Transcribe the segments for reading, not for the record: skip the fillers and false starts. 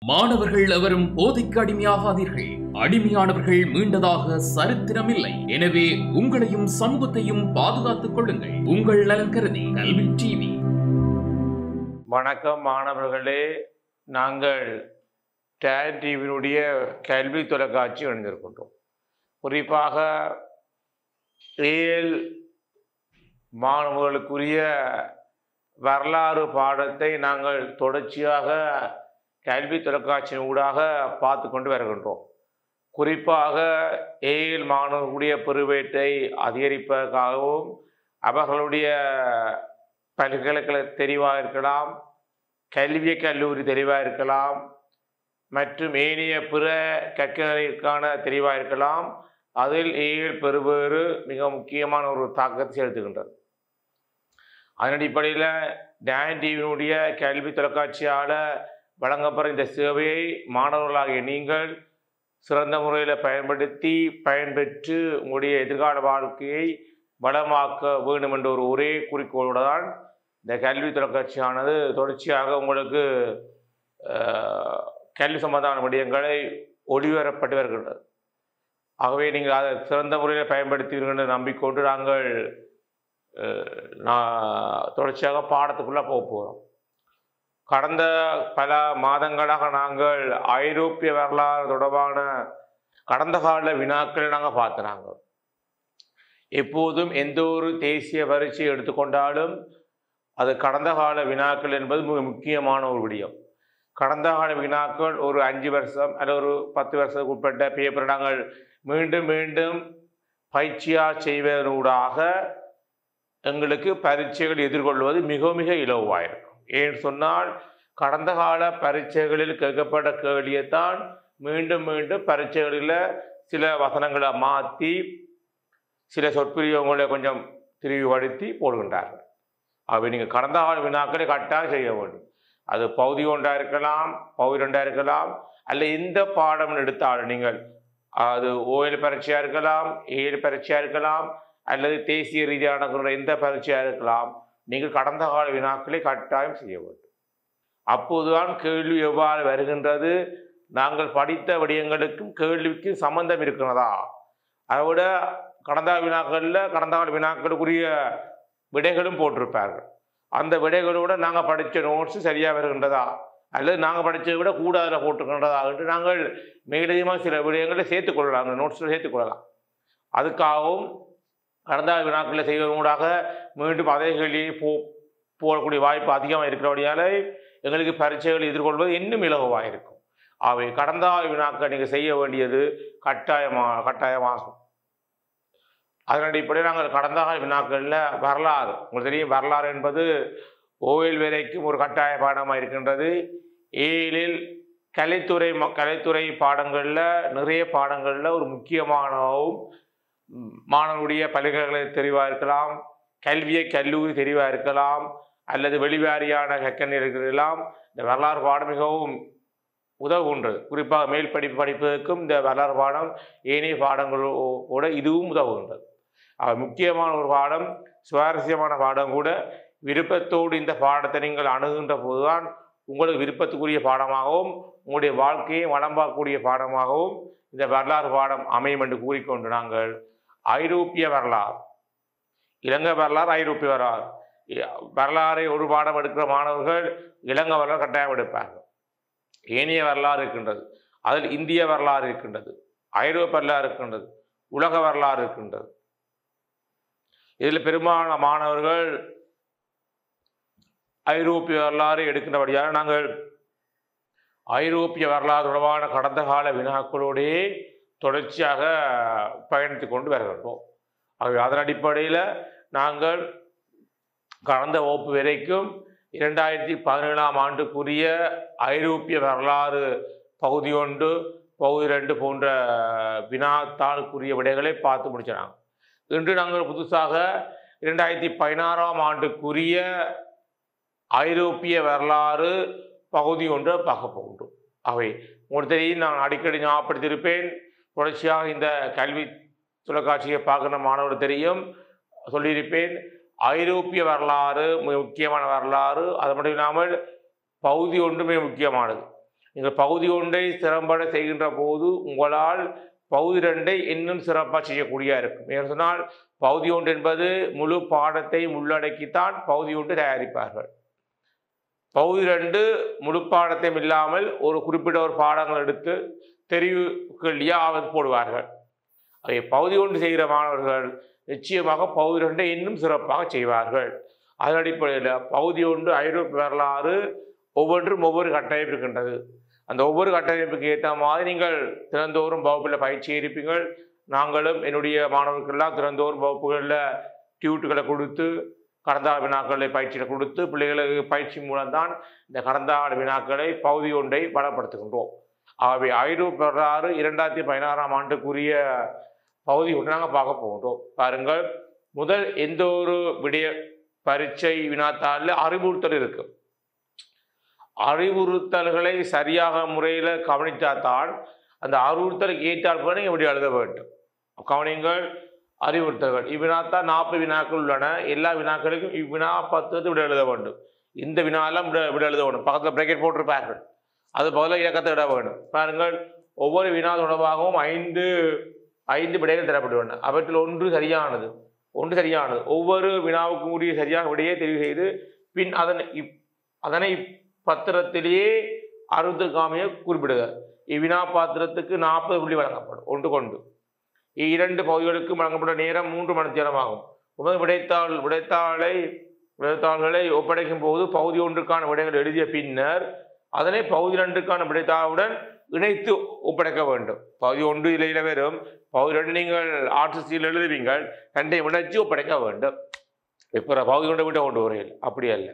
மாணவர்கள் எவரும் போதைக்கு அடிமையாகாதீர்கள். அடிமையானவர்கள் மீண்டதாக சரித்திரமில்லை. எனவே உங்களையும் சமூகத்தையும் பாதுகாத்துக் கொள்ளுங்கள். உங்கள் நலன் கருதி கல்வி டிவி. வணக்கம் மாணவர்களே, நாங்கள் டேன் டிவியினுடைய கல்வி தொலைக்காட்சி இணைந்திருக்கின்றோம். குறிப்பாக ஏழு மாணவர்களுக்குரிய வரலாறு பாடத்தை நாங்கள் தொடர்ச்சியாக கல்வி தொலைக்காட்சியின் ஊடாக பார்த்து கொண்டு வருகின்றோம். குறிப்பாக ஏழு மாணவர்களுடைய பெறுவேட்டை அதிகரிப்பதற்காகவும் அவர்களுடைய பல்கலைக்கழக தெரிவாக இருக்கலாம், கல்லூரி தெரிவாக இருக்கலாம், மற்றும் ஏனைய பிற கற்கைகளுக்கான தெரிவாக இருக்கலாம். அதில் ஏழு பெறுவேறு மிக முக்கியமான ஒரு தாக்கத்தை செலுத்துகின்றது. அதன் அடிப்படையில் டேன் டிவியினுடைய கல்வி தொலைக்காட்சியால் வழங்கப்படுற இந்த சேவையை மாணவர்களாகிய நீங்கள் சிறந்த முறையில் பயன்பெற்று உங்களுடைய எதிர்கால வாழ்க்கையை வளமாக்க வேண்டும் என்ற ஒரே குறிக்கோளோடு தான் இந்த கல்வி தொலைக்காட்சியானது தொடர்ச்சியாக உங்களுக்கு கல்வி சம்பந்தமான விடயங்களை ஒளிபரப்பட்டு வருகின்றது. ஆகவே நீங்கள் அதை சிறந்த முறையில் பயன்படுத்துவீர்கள் என்று நம்பிக்கொண்டு நாங்கள் தொடர்ச்சியாக பாடத்துக்குள்ளே போக போகிறோம். கடந்த பல மாதங்களாக நாங்கள் ஐரோப்பிய வரலாறு தொடர்பான கடந்த கால வினாக்களை நாங்கள் பார்த்துனாங்க. எப்போதும் எந்த ஒரு தேசிய பரீட்சையை எடுத்துக்கொண்டாலும் அது கடந்த கால வினாக்கள் என்பது மிக முக்கியமான ஒரு விடயம். கடந்த கால வினாக்கள் ஒரு 5 வருஷம் அல்லது ஒரு 10 வருஷத்துக்கு உட்பட்ட பேப்பரை நாங்கள் மீண்டும் மீண்டும் பயிற்சியாக செய்வதனூடாக எங்களுக்கு பரீட்சைகள் எதிர்கொள்வது மிக மிக இலவாயிருக்கும். ஏன்னு சொன்னால் கடந்த கால பரீட்சைகளில் கேட்கப்பட்ட கேள்வியைத்தான் மீண்டும் மீண்டும் பரீட்சைகளில் சில வசனங்களை மாற்றி சில சொற்பிரியோகங்களை கொஞ்சம் திரிவுபடுத்தி போடுகின்றார்கள். அவை நீங்கள் கடந்த கால வினாக்களை கட்டாயம் செய்ய வேண்டும். அது பகுதி 1 இருக்கலாம், பகுதி 2 இருக்கலாம், அல்ல எந்த பாடம் எடுத்தாலும் நீங்கள் அது ஓஎல் பரீட்சையாக இருக்கலாம், ஏழு பரீட்சையாக இருக்கலாம், அல்லது தேசிய ரீதியான எந்த பரீட்சையாக இருக்கலாம், நீங்கள் கடந்த கால வினாக்களை கட்டாயம் செய்ய வேண்டும். அப்போதுதான் கேள்வி எவ்வாறு வருகின்றது, நாங்கள் படித்த விடயங்களுக்கும் கேள்விக்கும் சம்பந்தம் இருக்கிறதா, அதை விட கடந்த கால வினாக்களுக்குரிய விடைகளும் போட்டிருப்பார்கள். அந்த விடைகளோடு நாங்கள் படித்த நோட்ஸு சரியாக வருகின்றதா, அல்லது நாங்கள் படித்ததை விட கூடுதலாக போட்டுக்கின்றதா என்று நாங்கள் மேலதிகமாக சில விடயங்களை சேர்த்துக்கொள்ளலாம், அந்த நோட்ஸில் சேர்த்துக்கொள்ளலாம். அதுக்காகவும் கடந்த வினாக்களை செய்வதூடாக மீண்டும் அதே கேள்வியை போகக்கூடிய வாய்ப்பு அதிகமாக இருக்கிறபடியால் எங்களுக்கு பரீட்சைகளை எதிர்கொள்வது இன்னும் இலகுவாக இருக்கும். அவை கடந்த வினாக்களை நீங்கள் செய்ய வேண்டியது கட்டாயமாகும். அதன் அடிப்படையில் நாங்கள் கடந்த வினாக்களில் வரலாறு, உங்களுக்கு தெரியும், வரலாறு என்பது ஓஎல் வரைக்கும் ஒரு கட்டாய பாடமாக இருக்கின்றது. ஏழில் கலைத்துறை பாடங்களில் நிறைய பாடங்களில் ஒரு முக்கியமானவும் மாணவனுடைய பல்கலைக்கழக தெரிவாக இருக்கலாம், கல்லூரி தெரிவாக இருக்கலாம், அல்லது வெளிவாரியான கற்கைலாம் இந்த வரலாறு பாடம் மிகவும் உதவுகின்றது. குறிப்பாக மேல் படிப்பதற்கும் இந்த வரலாறு பாடம் ஏனைய பாடங்களோட இதுவும் உதவுகின்றது. முக்கியமான ஒரு பாடம், சுவாரஸ்யமான பாடம் கூட. விருப்பத்தோடு இந்த பாடத்தை நீங்கள் அணுகின்ற போதுதான் உங்களுக்கு விருப்பத்துக்குரிய பாடமாகவும் உங்களுடைய வாழ்க்கையை வளம்பாக்கூடிய பாடமாகவும் இந்த வரலாறு பாடம் அமையும் என்று கூறிக்கொண்டு நாங்கள் ஐரோப்பிய வரலாறு, இலங்கை வரலாறு, ஐரோப்பிய வரலாறை ஒரு பாடம் எடுக்கிற மாணவர்கள் இலங்கை வரலாறு கட்டாயம் எடுப்பார்கள். ஏனைய வரலாறு இருக்கின்றது, அதில் இந்திய வரலாறு இருக்கின்றது, ஐரோப்பிய வரலாறு இருக்கின்றது, உலக வரலாறு இருக்கின்றது. இதில் பெரும்பாலான மாணவர்கள் ஐரோப்பிய வரலாறு எடுக்கின்றபடியாக நாங்கள் ஐரோப்பிய வரலாறு தொடர்பான கடந்த கால வினாக்களோடே தொடர்ச்சியாக பயணித்து கொண்டு வருகின்றோம். அதன் அடிப்படையில் நாங்கள் கடந்த வகுப்பு வரைக்கும் 2017ஆம் ஆண்டுக்குரிய ஐரோப்பிய வரலாறு பகுதி 1, பகுதி 2 போன்ற வினாத்தாளுக்குரிய விடைகளை பார்த்து முடிச்சாங்க. இன்று நாங்கள் புதுசாக 2016ஆம் ஆண்டுக்குரிய ஐரோப்பிய வரலாறு பகுதி 1 பார்க்க போகின்றோம். அவை உங்களுக்கு தெரியும், நான் அடிக்கடி ஞாபகப்படுத்தியிருப்பேன். தொடர்ச்சியாக இந்த கல்வி தொலைக்காட்சியை பார்க்குற மாணவர்கள் தெரியும், சொல்லியிருப்பேன். ஐரோப்பிய வரலாறு முக்கியமான வரலாறு. அது மட்டும் இல்லாமல் பகுதி 1 முக்கியமானது. நீங்கள் பகுதி ஒன்றை திறம்பட செய்கின்ற போது உங்களால் பகுதி 2 இன்னும் சிறப்பாக செய்யக்கூடிய இருக்கும். ஏன்னு சொன்னால் பகுதி 1 என்பது முழு பாடத்தை உள்ளடக்கித்தான் பகுதி 1 தயாரிப்பார்கள். பகுதி 2 முழு பாடத்தையும் இல்லாமல் ஒரு குறிப்பிட்ட ஒரு பாடங்கள் எடுத்து தெரிவு கேள்வியாக போடுவார்கள். அதை பகுதி 1 செய்கிற மாணவர்கள் நிச்சயமாக பகுதி 2 இன்னும் சிறப்பாக செய்வார்கள். அதன் அடிப்படையில் பகுதி 1 ஐரோப்பிய வரலாறு ஒவ்வொன்றும் ஒவ்வொரு கட்டமைப்பு இருக்கின்றது. அந்த ஒவ்வொரு கட்டமைப்புக்கு ஏற்ற மாதிரி நீங்கள் திறந்தோறும் வகுப்பில் பயிற்சி இருப்பீங்கள். நாங்களும் என்னுடைய மாணவர்களெல்லாம் திறந்தோறும் வகுப்புகளில் டியூட்டுகளை கொடுத்து கடந்த ஆண்டு வினாக்களை பயிற்சியில் கொடுத்து பிள்ளைகளுக்கு பயிற்சி மூலம்தான் இந்த கடந்த ஆண்டு வினாக்களை பகுதி 1 பலப்படுத்துகின்றோம். ஆகவே ஐரோப்பிய வரலாறு 2016ஆம் ஆண்டுக்குரிய பகுதி 1 நாங்கள் பார்க்க போகின்றோம். பாருங்கள், முதல் எந்த ஒரு விடய பரீட்சை வினாத்தாளில் அறிவுறுத்தல் இருக்கு. அறிவுறுத்தல்களை சரியாக முறையில் கவனித்தால்தான் அந்த அறிவுறுத்தலுக்கு ஏற்றால் கூட நீங்கள் விட எழுத வேண்டும். கவனிங்கள், அறிவுறுத்தல்கள் இவ்வினாத்தான் 40 வினாக்கள் உள்ளன. எல்லா வினாக்களுக்கும் இவ்வினா 10 விட எழுத வேண்டும். இந்த வினாலாம் விட எழுத வேண்டும். பக்கத்தில் பிரேக்கெட் போட்டிருப்பார்கள், அது பதிலாக இலக்கத்தை விட வேண்டும். பாருங்கள், ஒவ்வொரு வினா தொடர்பாகவும் 5 விடைகள் தரப்பட்டுள்ளன. அவற்றில் ஒன்று சரியானது. ஒவ்வொரு வினாவுக்கும் உரிய சரியாக விடையை தெரிவு செய்து பின் அதனை பத்திரத்திலேயே அறிவுறுத்தலுக்காமைய குறிப்பிடுக. இவ்வினா பாத்திரத்துக்கு 40 புள்ளி வழங்கப்படும். ஒன்று கொண்டு 2 பகுதிகளுக்கும் வழங்கப்பட்ட நேரம் 3 மணி நேரமாகும். விடைத்தாள்களை ஒப்படைக்கும் போது பகுதி 1க்கான விடைகள் எழுதிய பின்னர் அதனை பகுதி 2க்கான விடைத்தாளுடன் இணைத்து ஒப்படைக்க வேண்டும். பகுதி 1 இலையில வரும், பகுதி 2 நீங்கள் ஆர்டிஸ்டில் எழுதுவீங்கள், 2ஐயும் இணைச்சு ஒப்படைக்க வேண்டும். இப்போ பகுதி 1 விட கொண்டு வரையில் அப்படி அல்ல.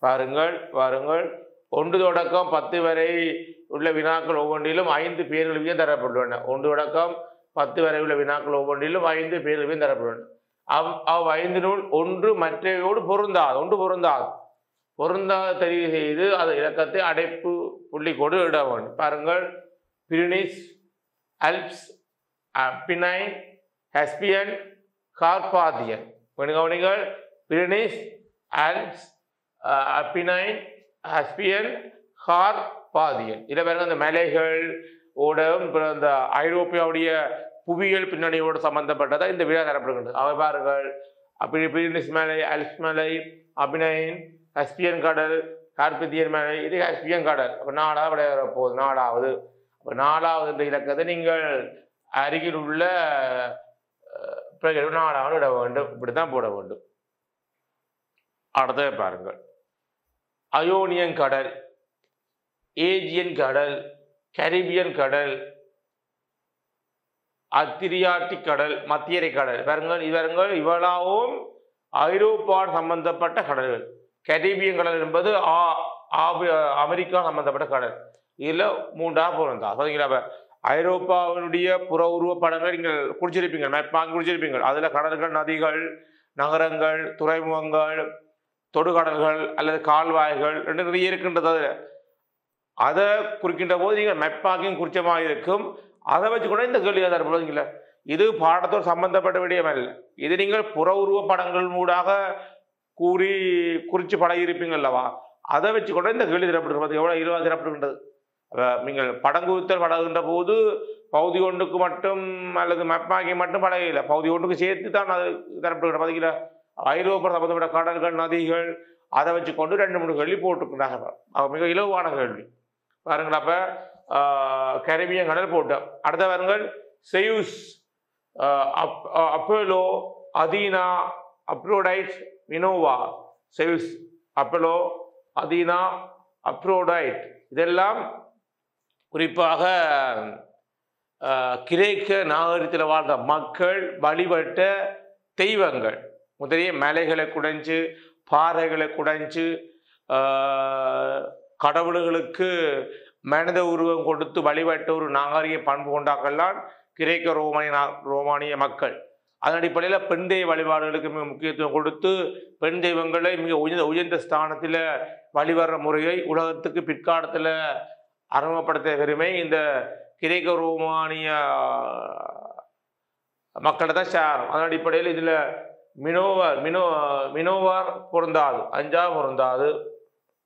பாருங்கள் 1 தொடக்கம் 10 வரை உள்ள வினாக்கள் ஒவ்வொன்றிலும் 5 பேர்களுமே தரப்பட்டுள்ளன. 1 தொடக்கம் 10 வரை உள்ள வினாக்கள் ஒவ்வொன்றிலும் 5 பேர்களுமே தரப்பட்டுள்ளன. அவ் 5 ஒன்று மற்றையோடு பொருந்தாத தெரிவு செய்து அது இலக்கத்தை அடைப்பு புள்ளி கொடு இட வேண்டும். பாருங்கள், பிரினிஸ், அல்ப்ஸ், அப்பினைன், ஹெஸ்பியன், கார்பாதியன். கவனிங்கள், பிரினிஸ், அல்ப்ஸ், அப்பினைன், ஹெஸ்பியன், கார்பாதியன். இதில் பாருங்க, அந்த மலைகள் இந்த ஐரோப்பியாவுடைய புவியியல் பின்னணியோடு சம்பந்தப்பட்டதாக இந்த விழா தரப்படுகின்றது. அவை பாருங்கள், பிரினிஸ் மலை, அல்ப்ஸ் மலை, அப்பினைன், ஹெஸ்பியன் கடல், கார்பத்தியன் மலை, இது ஹெஸ்பியன் கடல். அப்போ 4வது விட வரப்போகுது. 4வது. அப்போ 4வது என்ற இலக்கத்தை நீங்கள் அருகில் உள்ள 4வது இட வேண்டும். இப்படித்தான் போட வேண்டும். அடுத்த பாருங்கள், அயோனியன் கடல், ஏஜியன் கடல், கரிபியன் கடல், அத்திரியாட்டிக் கடல், மத்தியரை கடல். பாருங்கள், இவ்வளவும் ஐரோப்பாவோடு சம்பந்தப்பட்ட கடல்கள். கரிபியன் கடல் என்பது அமெரிக்கா சம்பந்தப்பட்ட கடல். இதில் 3ஆக பொருந்தா. பார்த்தீங்களா, ஐரோப்பாவினுடைய புற உருவ படங்களை நீங்கள் குடிச்சிருப்பீங்க, மேப்பாங்க குடிச்சிருப்பீங்க. அதில் கடல்கள், நதிகள், நகரங்கள், துறைமுகங்கள், தொடுகடல்கள் அல்லது கால்வாய்கள் நிறைய இருக்கின்றது. அதை குறிக்கின்ற போது நீங்கள் மெப்பாக்கிங் குறிச்சமாக இருக்கும். அதை வச்சு கூட இந்த கேள்வி தரப்படுவீங்களா. இது பாடத்தோடு சம்பந்தப்பட்ட விடயம் அல்ல. இது நீங்கள் புற உருவ படங்கள் மூடாக குறித்து பழகியிருப்பீங்க அல்லவா, அதை வச்சு கூட இந்த கேள்வி தரப்படுகிறது. எவ்வளோ 20 தரப்படுகின்றது. நீங்கள் படங்குத்தல் பழகுகின்ற போது பகுதி 1க்கு மட்டும் அல்லது மெப்பாக்கி மட்டும் பழகல, பகுதி 1க்கு சேர்த்து தான் அது தரப்படுகின்ற. பார்த்தீங்களா, ஐரோப்பா சம்பந்தப்பட்ட கடல்கள், நதிகள், அதை வச்சு கொண்டு 2-3 கேள்வி போட்டுருக்கிறாங்க. மிக இலவான கேள்வி. பாருங்கள், அப்போ கரிபியன் கடல் போட்டோம். அடுத்த பாருங்கள், Zeus, Apollo, Athena, Aphrodite, Minerva. Zeus, Apollo, Athena, Aphrodite இதெல்லாம் குறிப்பாக கிரேக்க நாகரிகத்தில் வாழ்ந்த மக்கள் வழிபட்ட தெய்வங்கள். முதலிய மலைகளை குடைஞ்சு, பாறைகளை குடைஞ்சு, கடவுள்களுக்கு மனித உருவம் கொடுத்து வழிபட்ட ஒரு நாகரிக பண்பு கொண்டாக்கள்லாம் கிரேக்க ரோமானிய மக்கள். அதன் அடிப்படையில் பெண் தெய்வ வழிபாடுகளுக்கு மிக முக்கியத்துவம் கொடுத்து பெண் தெய்வங்களை மிக உயர்ந்த ஸ்தானத்தில் வழிபடுற முறையை உலகத்துக்கு பிற்காலத்தில் அறிமுகப்படுத்த பெருமை இந்த கிரேக்க ரோமானிய மக்களை தான் சேரும். அதன் அடிப்படையில் இதில் மினோவார் பொருந்தாது, 5ஆவது பொருந்தாது,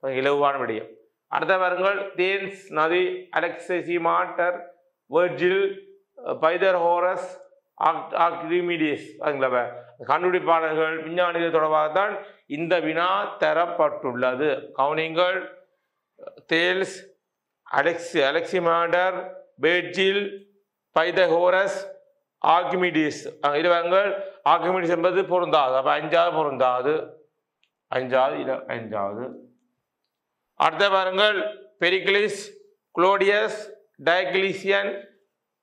இலவான விடயம். அடுத்த பாருங்கள் தேன்ஸ் நதி, அலெக்சிமாண்டர், வெர்ஜில், பைதர்ஹோரஸ், ஆர்கிமிடிஸ் கண்டுபிடிப்பாளர்கள் விஞ்ஞானிகள் தொடர்பாகத்தான் இந்த வினா தரப்பட்டுள்ளது. கவனிங்கள். தேல்ஸ், அலெக்சிமாண்டர், வெர்ஜில், பைதகோரஸ், ஆர்கிமிடிஸ். இது பாருங்கள் ஆர்கிமிடிஸ் என்பது பொருந்தாது. அப்ப 5வது பொருந்தாது. 5வது. அடுத்த பாருங்கள் பெரிக்லிஸ், குளோடியஸ், டயக்லீசியன்,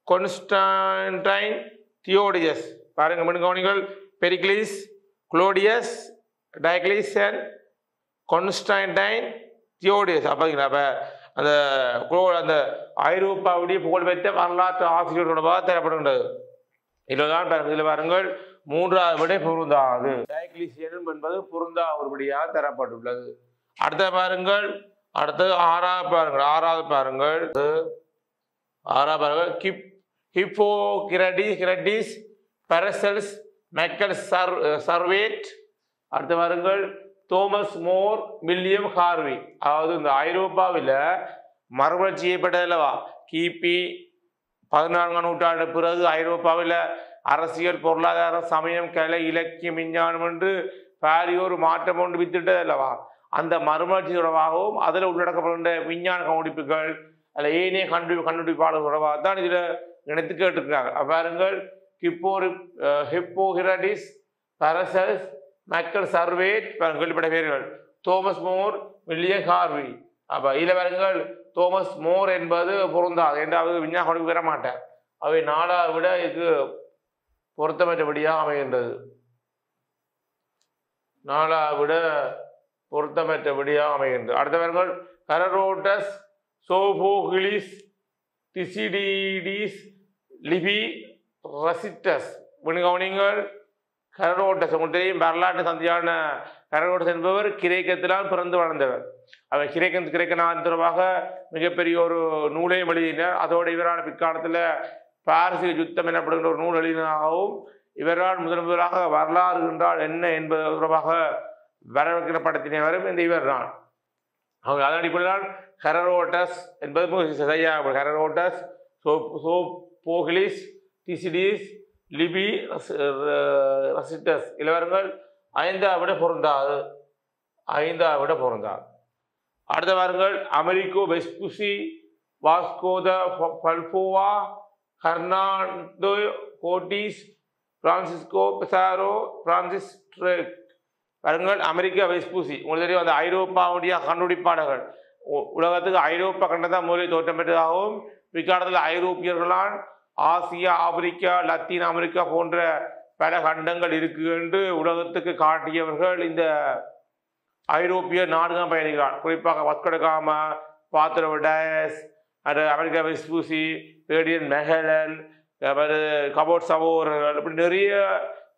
கான்ஸ்டன்டைன், தியோடியஸ். பாருங்க கவனிங்கள். பெரிக்லிஸ், குளோடியஸ், டயக்லீசியன், கான்ஸ்டன்டைன், தியோடியஸ். அப்ப அந்த அந்த ஐரோப்பாவுடைய புகழ்பெற்ற வரலாற்று ஆசிரியர் தொடர்பாக தரப்படுகின்றது. இதுதான் இதில் பாருங்கள் 3வது விடை பொருந்தாது. டயக்லீசியன் என்பது பொருந்தா ஒருபடியாக தரப்பட்டுள்ளது. அடுத்த பாருங்கள். அடுத்தது 6வது பாருங்கள். ஹிப்போகிரடிஸ், பாரசெல்ஸ், மைக்கேல் சர்வேட். அடுத்த பாருங்கள் தோமஸ் மோர், வில்லியம் ஹார்வி. அதாவது இந்த ஐரோப்பாவில் மறுமலர்ச்சி செய்யப்பட்டதில்லவா கிபி 14ஆம் நூற்றாண்டு பிறகு ஐரோப்பாவில் அரசியல், பொருளாதார, சமயம், கலை, இலக்கியம், விஞ்ஞானம் என்று பாரியோர் மாற்றம் ஒன்று வித்திட்டது அல்லவா. அந்த மறுமலர்ச்சி தொடர்பாகவும் அதில் உள்ளடக்கப்படுகின்ற விஞ்ஞான கண்டுபிடிப்புகள் அதில் ஏனைய கண்டுபிடிப்பாளர் தொடர்பாக தான் இதில் நினைத்து கேட்டுக்கிறாங்க. பாருங்கள் ஹிப்போகிரடிஸ், பாரசெல்ஸ், மைக்கேல் சர்வேட் கேள்விப்பட்ட பேர்கள், தோமஸ் மோர், வில்லியம் ஹார்வி. அப்ப இதில் பாருங்கள் தோமஸ் மோர் என்பது பொருந்தாது என்றாவது விஞ்ஞான கண்டுபிடிப்பு பெற மாட்டார். அவை 4வது விட இதுக்கு பொருத்தமற்றபடியாக அமைகின்றது. 4வது விட பொருத்தமற்றபடியாக அமைகின்றது. அடுத்தவர்கள் ஹெரோடோட்டஸ், சோபோகிலிஸ், திசிடிடிஸ், லிபி, ரசிட்டஸ். கவனிங்கள். ஹெரோடோட்டஸ் உங்களுக்கு தெரியும் வரலாற்று சந்தியான ஹெரோடோட்டஸ் என்பவர் கிரேக்கத்தினால் பிறந்து வளர்ந்தவர். அவர் கிரேக்க நாடு தொடர்பாக மிகப்பெரிய ஒரு நூலையும் எழுதினார். அதோடு இவரால் பிற்காலத்தில் பாரசீக யுத்தம் எனப்படுகின்ற ஒரு நூல் எழுதினாகவும் இவரால் முதலாக வரலாறு என்றால் என்ன என்பது தொடர்பாக வரவேற்கப்படுத்தினவரும் இந்த இவர் தான். அவங்க அதன் அடிப்படையில் ஹெரோடோட்டஸ் என்பது சரியாக ஹெரோடோட்டஸ், சோபோகிலிஸ், திசிடிஸ், லிபி, ரசிட்டஸ். இளவரங்கள் 5வது விட பொருந்தாது. 5வது விட பொருந்தாது. அடுத்த வாருங்கள் அமெரிக்கோ Vespucci, வாஸ்கோத பல்போவா, ஹெர்னாண்டோ கோட்டிஸ், Francisco Pizarro, Francis track. பாருங்கள் அமெரிக்கா வெஸ்பூசி உங்களுக்கு தெரியும் அந்த ஐரோப்பாவுடைய கண்டுபிடிப்பாளர்கள். உலகத்துக்கு ஐரோப்பா கண்டதான் முதலில் தோற்றம் பெற்றதாகவும் பிற்காலத்தில் ஐரோப்பியர்களால் ஆசியா, ஆப்பிரிக்கா, லத்தீன் அமெரிக்கா போன்ற பல கண்டங்கள் இருக்கு என்று உலகத்துக்கு காட்டியவர்கள் இந்த ஐரோப்பிய நாடுகள் பயணிகிறார். குறிப்பாக வஸ்கோடகாமா, பாத்ரோடஸ், அமெரிக்கா வெஸ்பூசி, ரேடியன் மெஹலன், கபோட் சவோர்கள், இப்படி நிறைய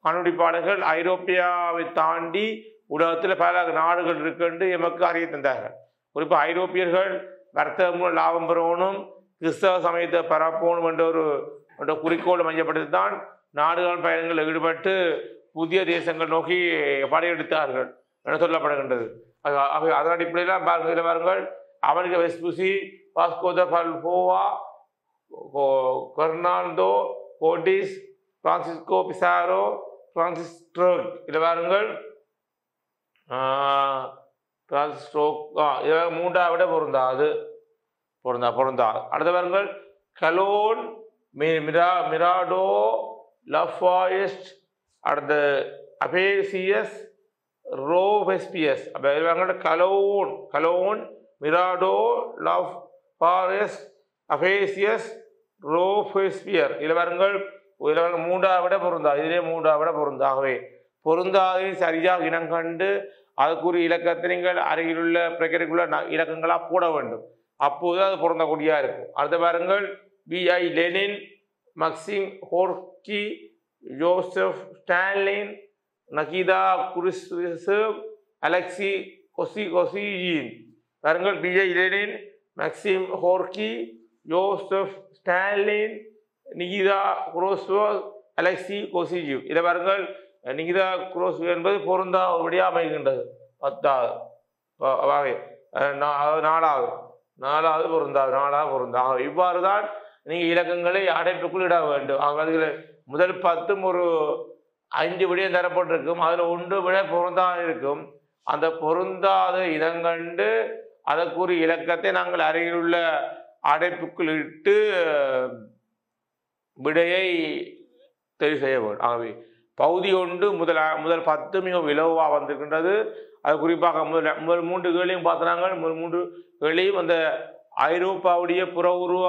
கண்டுபிடிப்பாளர்கள் ஐரோப்பியாவை தாண்டி உலகத்தில் பல நாடுகள் இருக்கு எமக்கு அறிய தந்தார்கள். குறிப்பாக ஐரோப்பியர்கள் வர்த்தகம் லாபம் பெறணும், கிறிஸ்தவ சமயத்தை பரப்பணும் என்ற ஒரு குறிக்கோள் மையப்படுத்தி தான் நாடுகள் பயணங்களில் ஈடுபட்டு புதிய தேசங்கள் நோக்கி படையெடுத்தார்கள் என சொல்லப்படுகின்றது. அதன் அடிப்படையில் பாருங்கள் Amerigo Vespucci, Vasco de Balboa, Fernando Cortes, Francisco Pizarro, Francis Drake. இதில் பாருங்கள் இது 3வது விட பொருந்தாது. அடுத்த பாருங்கள் கலோன், மிராடோ, லஃபாயஸ்ட், அடுத்த அபேசியஸ், ரோபெஸ்பியஸ். கலோன், மிராடோ, லஃபாயஸ்ட், அபேசியஸ், ரோபெஸ்பியர். இதில் பாருங்கள் 3வது விட பொருந்தாது. இதிலே 3வது விட பொருந்தாகவே பொருந்தாதை சரியாக இனம் கண்டு அதுக்குரிய இலக்கத்தை நீங்கள் அருகிலுள்ள பிரகரிக்குள்ள இலக்கங்களாக போட வேண்டும். அப்போது அது பொருந்தக்கூடியா இருக்கும். அடுத்த பாருங்கள் B.I. Lenin, Maxim Gorky, Joseph Stalin, Nikita Khrushchev, Alexei Kosygin. பாருங்கள் B.I. Lenin, Maxim Gorky, Joseph Stalin, Nikita Khrushchev, Alexei Kosygin. இதை பாருங்கள் நிகிதா குரோஸ்வ் என்பது பொருந்தா ஒருபடியாக அமைகின்றது. 10வது நாலாவது பொருந்தாது. இவ்வாறு தான் நீங்கள் இலக்கங்களை அடைப்புக்குள் இட வேண்டும். அதில் முதல் 10 ஒரு 5 விடயம் தரப்பட்டிருக்கும். அதில் 1 விட பொருந்தாது இருக்கும். அந்த பொருந்தாத இனங்கண்டு அதற்குரிய இலக்கத்தை நாங்கள் அருகிலுள்ள அடைப்புக்குள் இட்டு விடையை தெரிவு செய்ய வேண்டும். ஆகவே பகுதி 1 முதல் 10 மிக இலவாக வந்திருக்கின்றது. அது குறிப்பாக முதல் 3 கேள்வியும் பார்த்தாங்க. முதல் 3 கேள்வியும் அந்த ஐரோப்பாவுடைய புற உருவ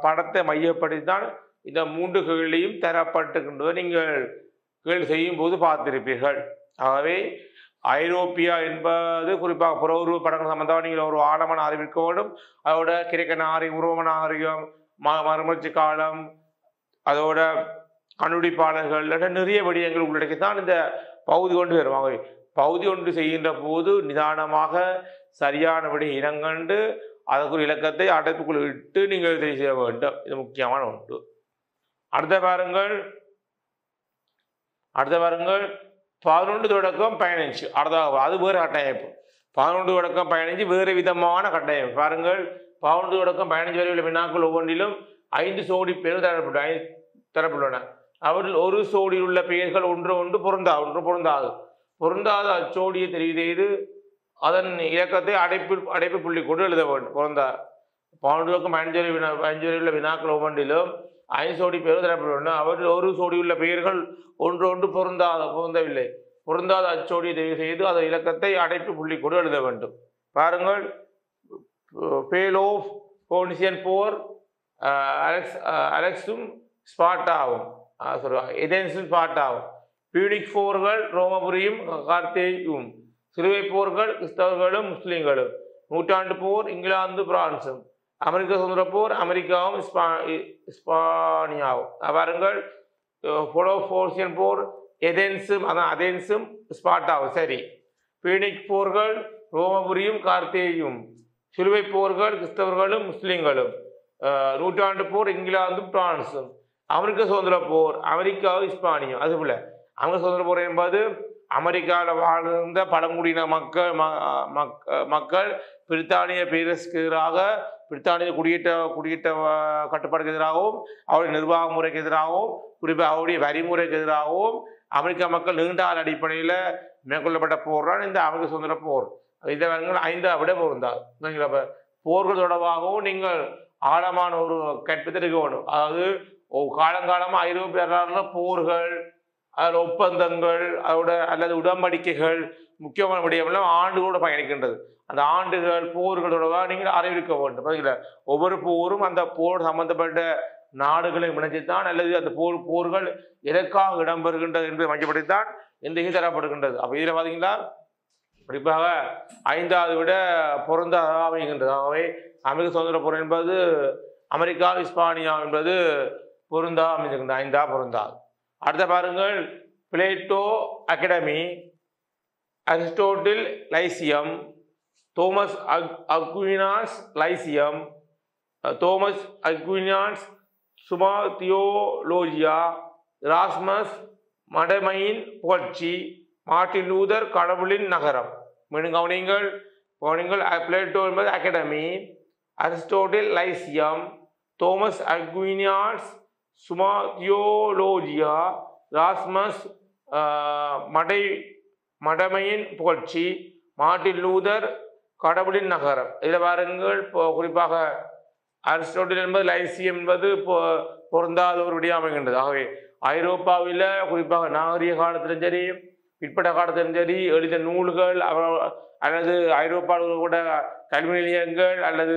படத்தை மையப்படுத்தித்தான் இந்த 3 கேள்வியும் தரப்பட்டிருக்கின்றது. நீங்கள் கேள்வி செய்யும் போது பார்த்திருப்பீர்கள். ஆகவே ஐரோப்பியா என்பது குறிப்பாக புற உருவ படங்கள் சம்பந்தமாக நீங்கள் ஒரு ஆழமான அறிவிக்க வேண்டும். அதோட கிரேக்க நாகரிகம், உருவ நாகரிகம், மறுமலர்ச்சி காலம், அதோட கண்டுபிடிப்பாளர்கள் நிறைய விடயங்கள் உள்ளடக்கித்தான் இந்த பகுதி 1 வருவாங்க. பகுதி 1 செய்கின்ற போது நிதானமாக சரியான விடை இனங்கண்டு அதற்கு இலக்கத்தை அடைப்புக்குள் இட்டு நீங்கள் தெரிவு செய்ய வேண்டும். இது முக்கியமான ஒன்று. அடுத்த பாருங்கள் 11 தொடக்கம் 15. அடுத்த அது வேறு கட்டமைப்பு. 11 தொடக்கம் 15 வேறு விதமான கட்டமைப்பு. பாருங்கள் 11 தொடக்கம் 15 வரை உள்ள வினாக்கள் ஒவ்வொன்றிலும் 5 சோடி பேர் தரப்பட்டுள்ளன. அவற்றில் ஒரு சோடியில் உள்ள பெயர்கள் ஒன்று பொருந்தாது அச்சோடியை தெரிவு செய்து அதன் இலக்கத்தை அடைப்பு புள்ளி கொண்டு எழுத வேண்டும். பொருந்தாது 12 தொடக்கம் 15 வரை உள்ள வினாக்கள் ஒவ்வொன்றிலும் 5 சோடி பேர் தரப்பட்டுள்ளன. அவற்றில் ஒரு சோடி உள்ள பெயர்கள் ஒன்று பொருந்தவில்லை. பொருந்தாத அச்சோடியை தெரிவு செய்து அதன் இலக்கத்தை அடைப்பு புள்ளி கொண்டு எழுத வேண்டும். பாருங்கள் பேலோவ் போனிசியன் போர் அலெக்ஸும் ஸ்பார்ட்டாவும் எதென்ஸும் ஸ்பார்ட்டாவும், பியூனிக் போர்கள் ரோமபுரியும் கார்த்தேயும், சிலுவை போர்கள் கிறிஸ்தவர்களும் முஸ்லிம்களும், நூற்றாண்டு போர் இங்கிலாந்து பிரான்சும், அமெரிக்க சுதந்திர போர் அமெரிக்காவும் ஸ்பானியாவும். பாருங்கள் போலோபோர்சியன் போர் அதென்ஸும் ஸ்பார்ட்டாவும். சரி. பியூனிக் போர்கள் ரோமபுரியும் கார்த்தேயும், சிலுவை போர்கள் கிறிஸ்தவர்களும் முஸ்லிம்களும், நூற்றாண்டு போர் இங்கிலாந்தும் பிரான்சும், அமெரிக்க சுதந்திர போர் அமெரிக்காவும் இஸ்பானியும். அதுபோல அமெரிக்க சுதந்திர போர் என்பது அமெரிக்காவில் வாழ்ந்த பழங்குடியின மக்கள் பிரித்தானிய பேரரசுக்கு எதிராக, பிரித்தானிய குடியேற்ற கட்டுப்பாடுக்கு எதிராகவும், அவருடைய நிர்வாக முறைக்கு எதிராகவும், குறிப்பாக அவருடைய வரிமுறைக்கு எதிராகவும் அமெரிக்க மக்கள் நீண்டால் அடிப்படையில் மேற்கொள்ளப்பட்ட போர் தான் இந்த அமெரிக்க சுதந்திர போர். இந்த 5 விட பொருந்தாது. போர்கள் தொடர்பாகவும் நீங்கள் ஆழமான ஒரு கற்பித்து இருக்க வேண்டும். அதாவது காலங்காலமாக ஐரோப்பிய வரலாறுல போர்கள், அதில் ஒப்பந்தங்கள், அதோட அல்லது உடன்படிக்கைகள், முக்கியமான விடயம்லாம் ஆண்டுகளோடு பயணிக்கின்றது. அந்த ஆண்டுகள் போர்கள் தொடர்பாக நீங்கள் அறிவிக்க வேண்டும். ஒவ்வொரு போரும் அந்த போர் சம்பந்தப்பட்ட நாடுகளை இணைச்சுத்தான், அல்லது அந்த போர்கள் எதற்காக இடம்பெறுகின்றது என்பதை மையப்படுத்தித்தான் இந்த தரப்படுகின்றது. அப்போ இதில் பார்த்தீங்கன்னா குறிப்பாக 5வது விட பொருந்தாத அமைகின்றது. ஆகவே அமெரிக்க சுதந்திர போர் என்பது அமெரிக்கா இஸ்பானியா என்பது பொருந்தா அமைந்திருக்கின்ற 5 பொருந்தாது. அடுத்த பாருங்கள் Plato academy, Aristotle lyceum, Thomas Aquinas lyceum, Thomas Aquinas Summa Theologica, Erasmus மடமையின் புகழ்ச்சி, மார்ட்டின் லூதர் கடவுளின் நகரம். மீண்டும் கவனிங்கள். பிளேட்டோ என்பது academy, Aristotle lyceum, Thomas Aquinas Summa Theologica, Erasmus மடமையின் புகழ்ச்சி, மார்ட்டின் லூதர் கடவுளின் நகரம். இதில் பாருங்கள் குறிப்பாக அரிஸ்டோட்டில் என்பது லைசியம் என்பது பொருந்தாத ஒரு விடயம் அமைகின்றது. ஆகவே ஐரோப்பாவில் குறிப்பாக நாகரிக காலத்திலும் சரி பிற்பட்ட காலத்திலும் சரி எழுதிய நூல்கள் அல்லது ஐரோப்பாவில் கூட கல்வி நிலையங்கள் அல்லது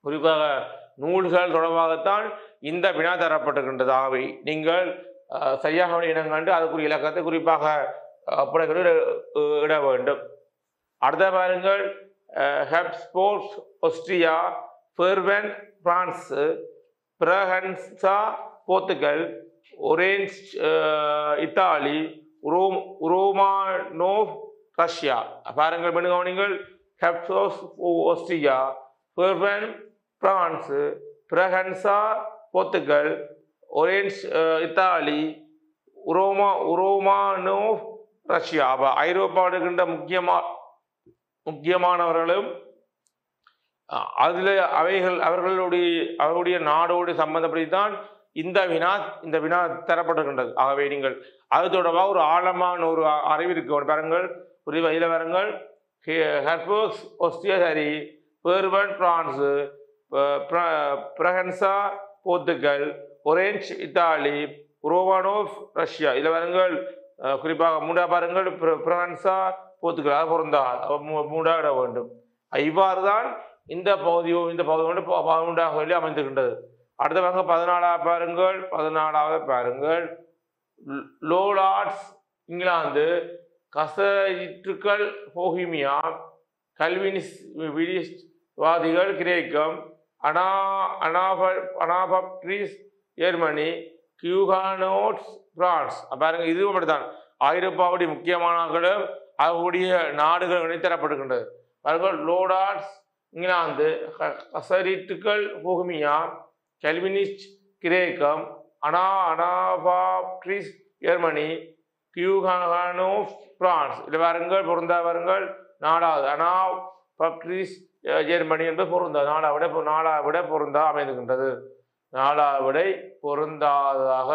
குறிப்பாக நூல்கள் தொடர்பாகத்தான் இந்த வினா தரப்பட்டிருக்கின்றது. ஆகவே நீங்கள் சரியாக இனங்கண்டு அதுக்குரிய இலக்கத்தை குறிப்பாக இட வேண்டும். அடுத்த பாருங்கள் Habsburg Austria, Bourbon France, Braganza Portugal, Orange Italy, Romanov Russia. பாருங்கள் கவனிங்கள். Habsburg Austria, Bourbon France, Braganza Portugal, Orange Italy, Romanov Russia. ஐரோப்பாவில் இருக்கின்ற முக்கியமான முக்கியமானவர்களும் அதில் அவர்களுடைய நாடோடு சம்பந்தப்படித்தான் இந்த வினா தரப்பட்டிருக்கின்றது. ஆகவே நீங்கள் அது தொடர்பாக ஒரு ஆழமான ஒரு அறிவு இருக்க பாருங்கள். இதில் பாருங்கள், ஹெர்போக்ஸ் Austria, Bourbon France, Braganza Portugal, Orange Italy, Romanov Russia. இதில் பாருங்கள் குறிப்பாக மூடா பாருங்கள், பிரஹன்சா போர்த்துகல் அது பொருந்தா மூடாட வேண்டும். இவ்வாறு தான் இந்த பகுதியோடு சொல்லி அமைந்திருக்கின்றது. அடுத்த பாருங்க 14வது பாருங்கள். 14வது பாருங்கள், லோலார்ட்ஸ் இங்கிலாந்து, கசயிற்றுக்கள் போஹிமியா, கல்வினிஸ்ட்வாதிகள் கிரேக்கம், அனாபப்ட்ரிஸ் ஜெர்மனி, கியூகானோட்ஸ் பிரான்ஸ். பாருங்க இது அப்படித்தான் ஐரோப்பாவுடைய முக்கியமானவர்களும் அவருடைய நாடுகள் இணைத்தரப்படுகின்றது. பாருங்கள், லோடார்ட்ஸ் இங்கிலாந்து, கசரிட்டுக்கள் போஹிமியா, கல்வினிஸ்ட் கிரேக்கம், அனாபாப்ட்ரிஸ் ஜெர்மனி, கியூகானோஸ் பிரான்ஸ். இது பாருங்கள் பொருந்தா பாருங்கள். 4வது அனாபாப்ட்ரிஸ் ஜெர்மனி என்பது பொருந்தா நாலாவிட பொருந்தா அமைந்துகின்றது. 4வது விடை பொருந்தாததாக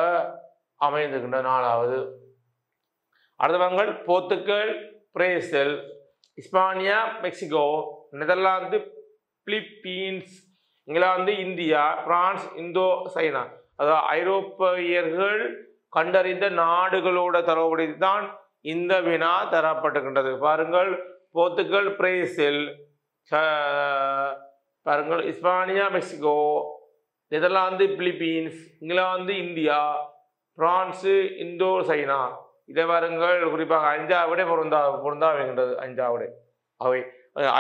அமைந்துகின்றது. 4வது. அடுத்தவங்கள் Portugal, Brazil, Hispania, Mexico, Netherlands, Philippines, England, India, France, Indochina. அதாவது ஐரோப்பியர்கள் கண்டறிந்த நாடுகளோட தரவுபடி தான் இந்த வினா தரப்பட்டுகின்றது. பாருங்கள், போர்த்துகல், பிரேசில், பாருங்கள் Hispania, Mexico, Netherlands, Philippines, England, India, France, Indochina. இதை பாருங்கள் குறிப்பாக 5வது பொருந்தாகின்றது. 5வது அவை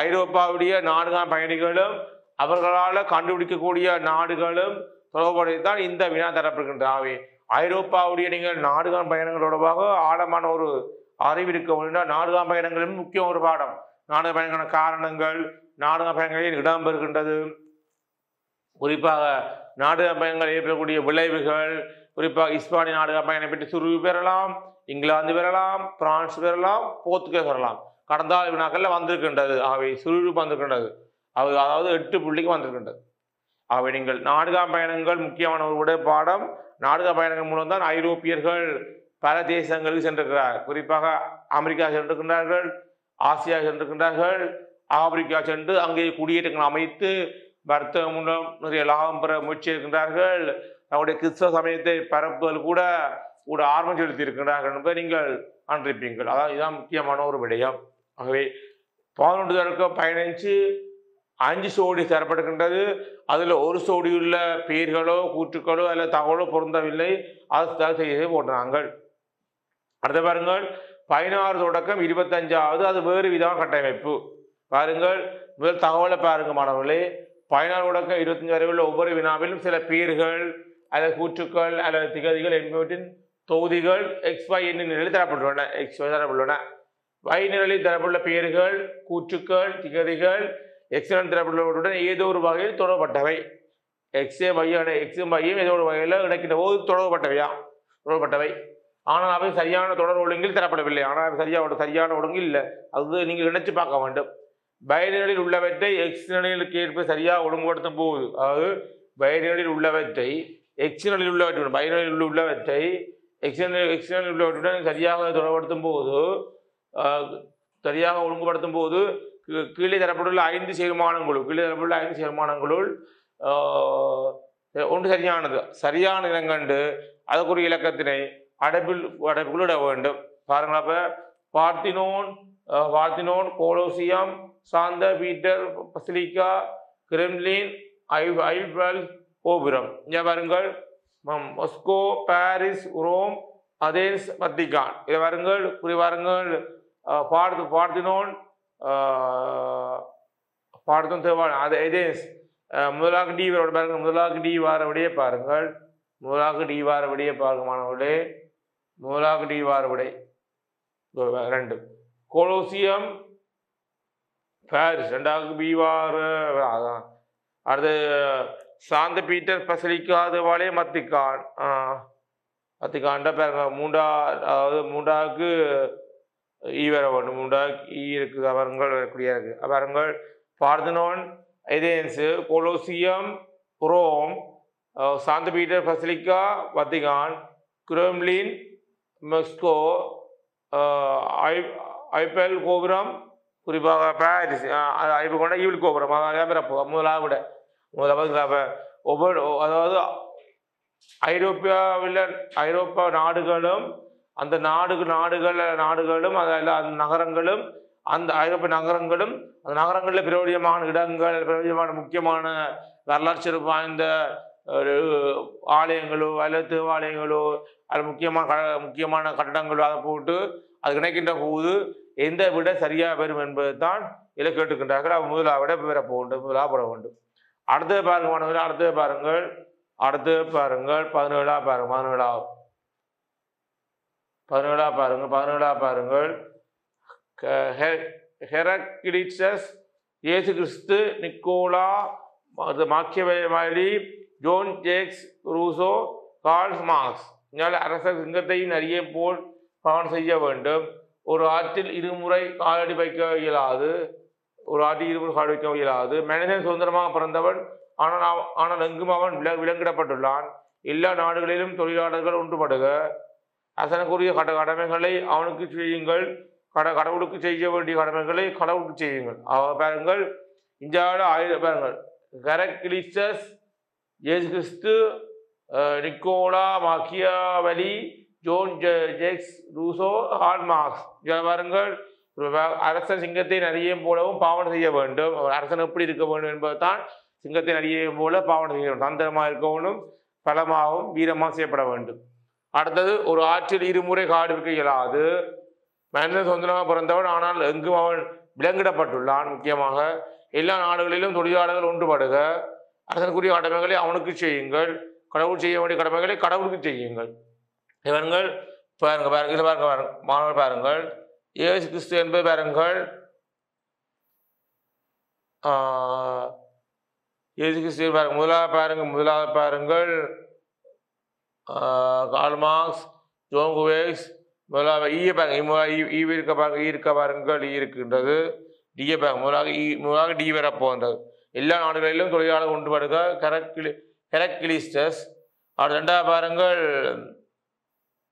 ஐரோப்பாவுடைய நாடுகாண் பயணிகளும் அவர்களால் கண்டுபிடிக்கக்கூடிய நாடுகளும் தொடர்புடையதான் இந்த வினா தரப்படுகின்றது. ஆகவே ஐரோப்பாவுடைய நீங்கள் நாடுகாண் பயணங்கள் தொடர்பாக ஆழமான ஒரு அறிவு இருக்க வேண்டும். நாடுகாண் பயணங்களும் முக்கிய ஒரு பாடம். நாடுகாண பயணங்கள காரணங்கள், நாடுகாண பயணங்களில் இடம்பெறுகின்றது, குறிப்பாக நாடுகாண பயணங்கள் ஏற்படக்கூடிய விளைவுகள், குறிப்பாக இஸ்பானிய நாடுகாண பயணம் பற்றி சுருவி பெறலாம், இங்கிலாந்து பெறலாம், பிரான்ஸ் பெறலாம், போர்த்துகல் பெறலாம். கடந்த வினாக்கள்ல வந்திருக்கின்றது. ஆகவே சுருவி வந்திருக்கின்றது. அதாவது 8 புள்ளிக்கு வந்திருக்கின்றது. ஆகவே நீங்கள் நாடுகாண பயணங்கள் முக்கியமான ஒரு பாடம். நாடுகாண பயணங்கள் மூலம் தான் ஐரோப்பியர்கள் பல தேசங்களுக்கு சென்றிருக்கிறார். குறிப்பாக அமெரிக்கா சென்றிருக்கின்றார்கள், ஆசியா சென்றிருக்கின்றார்கள், ஆப்பிரிக்கா சென்று அங்கே குடியேற்றங்கள் அமைத்து வர்த்தகம் மூலம் நிறைய லாபம் பெற முயற்சி இருக்கின்றார்கள். அவருடைய கிறிஸ்தவ சமயத்தை பரப்புதல் கூட ஆர்வம் செலுத்தி இருக்கின்றார்கள் என்பதை நீங்கள் அன்றிருப்பீர்கள். அதாவது இதுதான் முக்கியமான ஒரு விடயம். ஆகவே 11 பயணிச்சு 5 சோடி தரப்படுகின்றது. அதில் ஒரு சோடியுள்ள பெயர்களோ கூற்றுக்களோ அல்ல தகவலோ பொருந்தவில்லை. அது செய்து போட்டாங்க. அடுத்த பாருங்கள், 16 தொடக்கம் 25வது அது வேறு விதமான கட்டமைப்பு. பாருங்கள், முதல் தகவலை பாருங்க மாணவர்களே. 16 தொடக்கம் 25 வரை உள்ள ஒவ்வொரு வினாவிலும் சில பெயர்கள் அல்லது கூற்றுக்கள் அல்லது திகதிகள் என்பவற்றின் தொகுதிகள் XY நிலையில் தரப்பட்டுள்ளன. Y நிலையில் தரப்பட்டுள்ள பெயர்கள், கூற்றுக்கள், திகதிகள் எக்ஸலன் தரப்பட்டுள்ளவற்றுடன் ஏதோ ஒரு வகையில் தொடர்பட்டவை. எக்ஸும் வையும் ஏதோ ஒரு வகையில் இணைக்கின்ற போது தொடர்பட்டவை. ஆனால் அவை சரியான தொடர் ஒழுங்கில் தரப்படவில்லை. ஆனால் அவை சரியான ஒழுங்கு இல்லை. அது நீங்கள் இணைச்சு பார்க்க வேண்டும். பைனரியில் உள்ளவற்றை எக்ஸ் நிலையிலுக்கு ஏற்ப சரியாக ஒழுங்குபடுத்தும் போது, அதாவது பைனரியில் உள்ளவற்றை எக்ஸினில் உள்ளவற்றுடன் பைனரியில் உள்ளவற்றை எக்ஸினில் உள்ளவற்றுடன் சரியாக தொடர்படுத்தும் போது, சரியாக ஒழுங்குபடுத்தும் போது கீழே தரப்பட்டுள்ள 5 சேர்மானங்களுள் ஒன்று சரியான இனங்கண்டு அதற்குரிய இலக்கத்தினை அடைப்புக்குள் இட வேண்டும். பாருங்களா, அப்ப பார்த்தினோன், கோலோசியம், சாந்த பீட்டர் பசிலிக்கா, கிரெம்லின், ஐஃபல் கோபுரம். இங்கே பாருங்கள், மாஸ்கோ, பாரிஸ், ரோம், அதேன்ஸ், வத்திக்கான். இதை பாருங்கள், குறிப்பாருங்கள், பார்த்தினோன் தேவாலயம், அது எதேன்ஸ். முதலாக டி வார பாருங்கள், முதலாக டி வார விடையே பாருங்கள், மாணவர்களே. முதலாக டி வார விடை 2. கோலோசியம், பாரிஸ். 2வது பி வார. அடுத்து சாந்த பீட்டர் பசிலிக்கா தேவாலயம், வத்திக்கான் பாருங்க. 3வது ஈ வர வேண்டும் உண்டா ஈ இருக்குது அவர்கள் வரக்கூடிய இருக்கு அவர்கள் Parthenon Athens Colosseum Rome Saint Peter Basilica Vatican Kremlin Moscow Eiffel கோபுரம் குறிப்பாக பாரிஸ் ஐபல் கொண்ட ஈவில் கோபுரம் முதலாவது ஒவ்வொரு அதாவது ஐரோப்பா நாடுகளும் அந்த நாடுகளும் அந்த நகரங்களும் அந்த ஐரோப்பிய நகரங்களும் அந்த நகரங்களில் பிரபலியமான இடங்கள் பிரபலியமான முக்கியமான வரலாற்று சிறப்பு வாய்ந்த ஆலயங்களோ அல்லது தேவாலயங்களோ அல்லது முக்கியமான கட்டடங்களோ அதை போட்டு அது இணைக்கின்ற போது எந்த விட சரியாக வரும் என்பது தான் இதில் கேட்டுக்கின்றார்கள் அவர் முதலாவிட பெற முதலாக போட வேண்டும். அடுத்தது பாருங்க மாணவர்கள், அடுத்தது பாருங்கள் 17 பாருங்கள் ஹெரக்லிட்டஸ், இயேசு கிறிஸ்து, Niccolo Machiavelli, Jean Jacques Rousseau, Karl Marx. அரசர் சிங்கத்தையும் நிறைய போல் பாவனை செய்ய வேண்டும். ஒரு ஆற்றில் இருமுறை காலடி வைக்க இயலாது. மனிதன் சுதந்திரமாக பிறந்தவன், ஆனால் எங்கும் அவன் விலங்கிடப்பட்டுள்ளான். எல்லா நாடுகளிலும் தொழிலாளர்கள் ஒன்றுபடுக. அரசனுக்குரிய கடமைகளை அவனுக்கு செய்யுங்கள், கடவுளுக்கு செய்ய வேண்டிய கடமைகளை கடவுளுக்கு செய்யுங்கள். பாருங்கள் இந்தியாவில் பாருங்கள் ஹெரக்லிட்டஸ், இயேசு கிறிஸ்து, Niccolo Machiavelli, Jean Jacques Rousseau, Karl Marx. பாருங்கள் அரசன் சிங்கத்தை நிறைய போலவும் பாவனை செய்ய வேண்டும். அரசன் எப்படி இருக்க வேண்டும் என்பதுதான் சிங்கத்தை நிறைய போல பாவனை செய்ய வேண்டும். தந்திரமாக இருக்கவும் பலமாகவும் வீரமாக செய்யப்பட வேண்டும். அடுத்தது ஒரு ஆற்றில் இருமுறை காடு வைக்க இயலாது. மனிதன் சுதந்திரமாக பிறந்தவன், ஆனால் எங்கும் அவன் விலங்கிடப்பட்டுள்ளான். முக்கியமாக எல்லா நாடுகளிலும் தொழிலாளர்கள் ஒன்றுபடுக. அரசனுக்குரிய கடமைகளை அவனுக்கு செய்யுங்கள், கடவுள் செய்ய வேண்டிய கடமைகளை கடவுளுக்கு செய்யுங்கள். இவர்கள் பாருங்கள் மாணவர் பாருங்கள், இயேசு கிறிஸ்து என்பது பாருங்கள் இயேசு கிறிஸ்து பாருங்கள் முதலாவது பாருங்கள் கார்ல் மார்க்ஸ், ஜோன் குவேக்ஸ். முதலாவது ஈய பாருங்க இருக்க பாருங்கள் ஈ இருக்கின்றது. டிய பாருங்க முதலாக டி வரப்போன்றது. எல்லா நாடுகளிலும் தொழிலாளர் ஒன்றுபடுக. ஹெரக்லிட்டஸ். ரெண்டாவது பாருங்கள்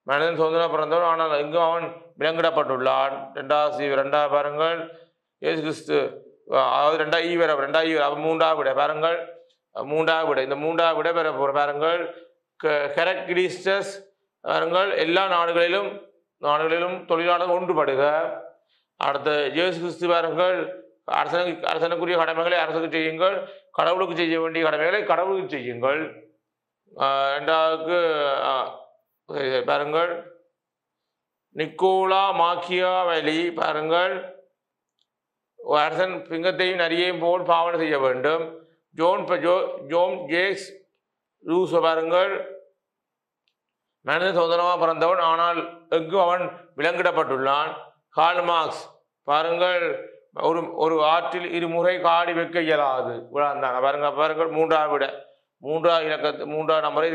மனிதன் சுதந்திரம் பிறந்தவன், ஆனால் எங்கும் அவன் விலங்கிடப்பட்டுள்ளான். ரெண்டாவது பாருங்கள் இயேசு கிறிஸ்து, அதாவது ரெண்டாவது மூன்றாவது விட பாருங்கள் இந்த மூன்றாவது விட பெற போற பாருங்கள் ஹெரக்லிட்டஸ் பாருங்கள் எல்லா நாடுகளிலும் தொழிலாளர்கள் ஒன்றுபடுக. அடுத்து இயேசு கிறிஸ்து பாருங்கள் அரசனுக்குரிய கடமைகளை அரசுக்கு செய்யுங்கள், கடவுளுக்கு செய்ய வேண்டிய கடமைகளை கடவுளுக்கு செய்யுங்கள். ரெண்டாவதுக்கு பாருங்கள் நிக்கோலா மாக்கியவெலி பாருங்கள் அரசன் சிங்கத்தையும் நரியையும் போல் பாவனை செய்ய வேண்டும். ஜோன் ஜேக்ஸ் ரூசோ பாருங்கள் மனிதன் சுதந்திரமாக பிறந்தவன், ஆனால் எங்கும் அவன் விலங்கிடப்பட்டுள்ளான். கார்ல் மார்க்ஸ் பாருங்கள் ஒரு ஆற்றில் இருமுறை காடி வைக்க இயலாது. பாருங்கள் மூன்றாவது நம்பரை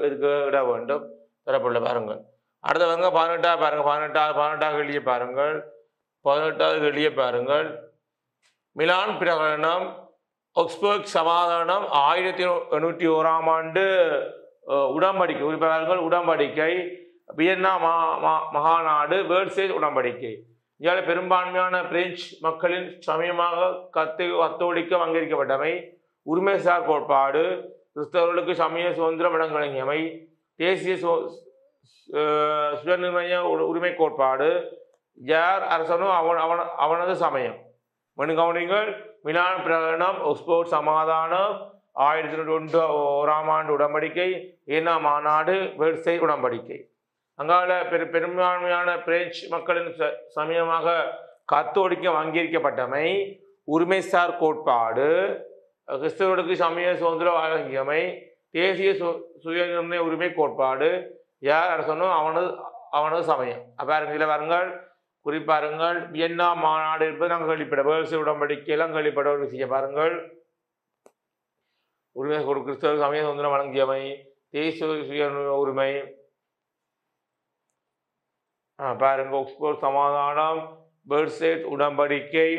இருக்க வேண்டும் பெறப்படல பாருங்கள். அடுத்தவங்க 18 கேள்வியை பாருங்கள். 18வது கேள்வியை பாருங்கள். மிலான் பிரகடனம், ஆக்ஸ்பர்க் சமாதானம், 1801ஆம் ஆண்டு உடன்படிக்கை உறுப்பினர்கள் உடன்படிக்கை, வியன்னா மகாநாடு, வேர்சேஸ் உடன்படிக்கை. இதில் பெரும்பான்மையான பிரெஞ்சு மக்களின் சமயமாக கத்தோலிக்க அங்கீகரிக்கப்பட்டமை, உரிமைசார் கோட்பாடு, கிறிஸ்தவர்களுக்கு சமய சுதந்திரம் வழங்கியமை, தேசிய சுயநிர்ணய உரிமை கோட்பாடு, யார் அரசனும் அவனது சமயம். கவனிங்கள் மிலான் பிரகடனம், ஆக்ஸ்போர்ட் சமாதானம், 1801ஆம் ஆண்டு உடன்படிக்கை, வியன்னா மாநாடு, வேர்சேஸ் உடன்படிக்கை. அங்கால பெரும்பான்மையான பிரெஞ்சு மக்களின் சமயமாக கத்தோலிக்கம் அங்கீகரிக்கப்பட்டமை, உரிமைசார் கோட்பாடு, கிறிஸ்தவர்களுக்கு சமய சுதந்திரம் வழங்கியமை, தேசிய சுயநிர்ணய உரிமை கோட்பாடு, யார் அரசனோ அவனது சமயம். பாருங்கள் பாருங்கள் குறிப்பாருங்கள் வியன்னா மாநாடு இருப்பது நாங்கள் கேள்விப்பட, வேர்சேஸ் உடன்படிக்கையெல்லாம் கேள்விப்பட ஒரு விஷயம் பாருங்கள். உரிமை கிறிஸ்தவ சமய சுதந்திரம் வழங்கியமை, தேசிய சுய உரிமை, பாருங்க ஆக்ஸ்போர்ட் சமாதானம், பெர்சேட் உடன்படிக்கை,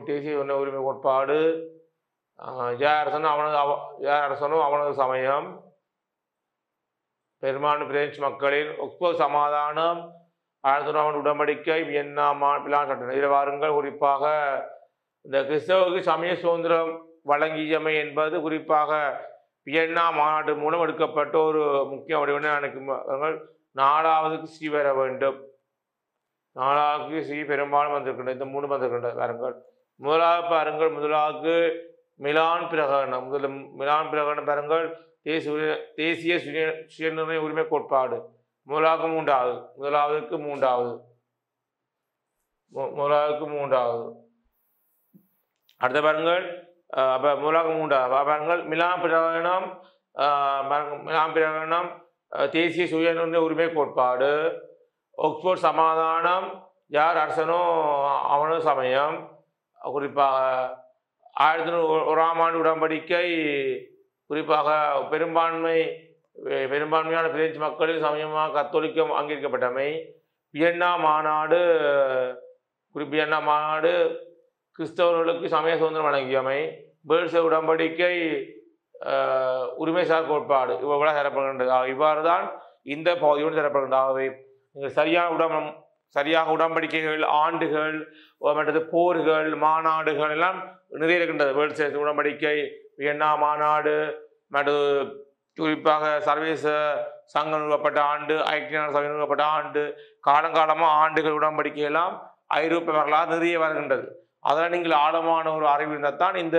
தேசிய உரிமை கோட்பாடு, அரசனும் அவனது சமயம், பெரும்பான்மை பிரெஞ்சு மக்களின் ஆக்ஸ்போர்ட் சமாதானம், 1900 உடன்படிக்கை, வியன்னா பிளான் சட்டம். இதில் வாருங்கள் குறிப்பாக இந்த கிறிஸ்தவருக்கு சமய சுதந்திரம் வழங்கியமை என்பது குறிப்பாக வியன்னா மாநாட்டு மூலம் எடுக்கப்பட்ட ஒரு முக்கிய வடிவனை நினைக்கும். 4வது சி வர வேண்டும். 4வது சி பெரும்பாலும் வந்திருக்கின்ற இந்த 3 வந்திருக்கின்ற பாருங்கள். முதலாவது பாருங்கள், முதலாவது மிலான் பிரகடனம். மிலான் பிரகடனம் பாருங்கள், தேசிய சுயநிர்ணய உரிமை கோட்பாடு. முதலாவது 3வது, முதலாவதுக்கு 3வது, முதலாவதுக்கு 3வது. அடுத்த பாருங்கள், முதலாவது 3வது பாருங்கள், மிலான் பிரகடனம். மிலான் பிரகடனம் தேசிய சுயநிர்ணய உரிமை கோட்பாடு. ஆக்ஸ்போர்ட் சமாதானம், யார் அரசனோ அவனது சமயம். குறிப்பாக 1901 உடன்படிக்கை, குறிப்பாக பெரும்பான்மையான பிரெஞ்சு மக்களின் சமயமாக கத்தோலிக்கம் அங்கீகரிக்கப்பட்டமை. வியன்னா மாநாடு, வியன்னா மாநாடு கிறிஸ்தவர்களுக்கு சமய சுதந்திரம் வழங்கியமை. பேர்சே உடன்படிக்கை உரிமைசார் கோட்பாடு. இவ்வளவு தரப்படுகின்றது. இவ்வாறு தான் இந்த பகுதியோடு தரப்படுகின்றது. ஆகவே நீங்கள் சரியாக உடன்படிக்கைகள், ஆண்டுகள், மற்றது போர்கள், மாநாடுகள் எல்லாம் நிறைய இருக்கின்றது. வேர்ல்ட் சேஸ் உடன்படிக்கை, வியன்னா மாநாடு, மற்றது குறிப்பாக சர்வதேச சங்கம் நிறுவப்பட்ட ஆண்டு, ஐக்கிய நாடு சபை நிறுவப்பட்ட ஆண்டு, காலங்காலமாக ஆண்டுகள் உடன்படிக்கை எல்லாம் ஐரோப்பிய வரலாறு நிறைய வருகின்றது. அதனால் நீங்கள் ஆழமான ஒரு அறிவு இருந்தால் தான் இந்த